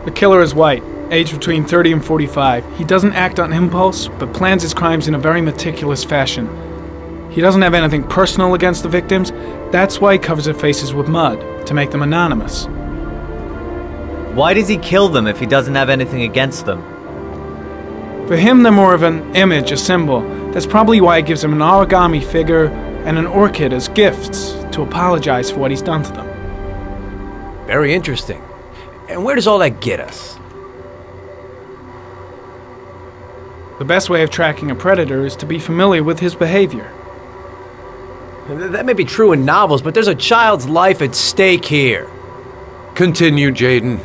The killer is white, aged between 30 and 45. He doesn't act on impulse, but plans his crimes in a very meticulous fashion. He doesn't have anything personal against the victims. That's why he covers their faces with mud, to make them anonymous. Why does he kill them if he doesn't have anything against them? For him, they're more of an image, a symbol. That's probably why he gives them an origami figure and an orchid as gifts to apologize for what he's done to them. Very interesting. And where does all that get us? The best way of tracking a predator is to be familiar with his behavior. That may be true in novels, but there's a child's life at stake here. Continue, Jaden.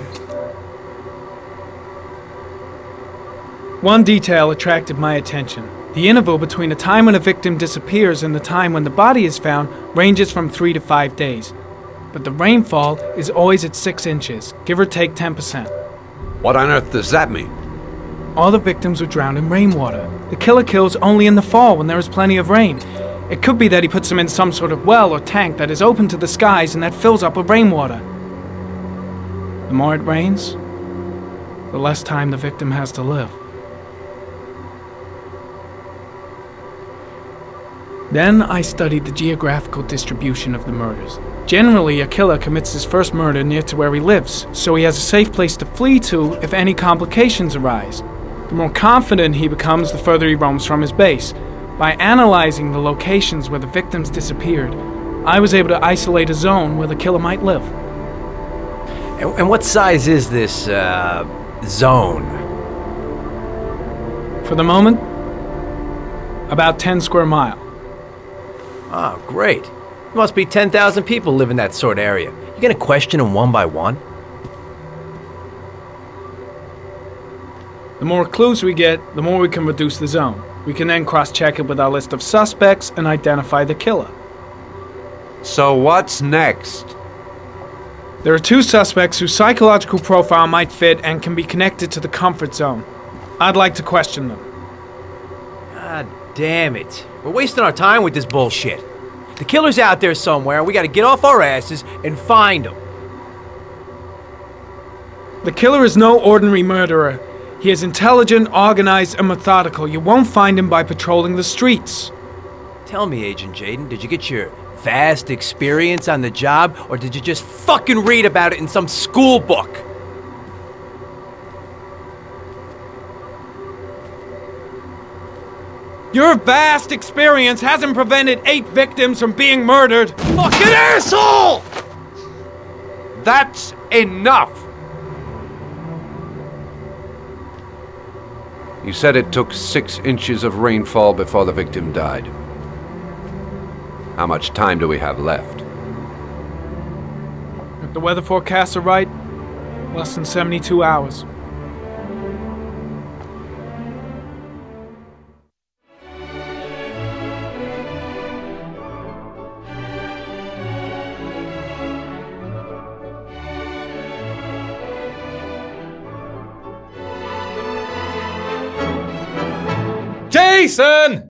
One detail attracted my attention. The interval between the time when a victim disappears and the time when the body is found ranges from 3 to 5 days. But the rainfall is always at 6 inches, give or take 10%. What on earth does that mean? All the victims were drowned in rainwater. The killer kills only in the fall when there is plenty of rain. It could be that he puts them in some sort of well or tank that is open to the skies and that fills up with rainwater. The more it rains, the less time the victim has to live. Then I studied the geographical distribution of the murders. Generally, a killer commits his first murder near to where he lives, so he has a safe place to flee to if any complications arise. The more confident he becomes, the further he roams from his base. By analyzing the locations where the victims disappeared, I was able to isolate a zone where the killer might live. And what size is this, zone? For the moment, about 10 square miles. Oh, great. There must be 10,000 people live in that sort of area. You gonna question them one by one? The more clues we get, the more we can reduce the zone. We can then cross-check it with our list of suspects and identify the killer. So what's next? There are 2 suspects whose psychological profile might fit and can be connected to the comfort zone. I'd like to question them. God damn it. We're wasting our time with this bullshit. The killer's out there somewhere, and we gotta get off our asses and find him. The killer is no ordinary murderer. He is intelligent, organized, and methodical. You won't find him by patrolling the streets. Tell me, Agent Jaden, did you get your vast experience on the job, or did you just fucking read about it in some school book? Your vast experience hasn't prevented 8 victims from being murdered. Fucking asshole! That's enough! You said it took 6 inches of rainfall before the victim died. How much time do we have left? If the weather forecasts are right, less than 72 hours. Jason!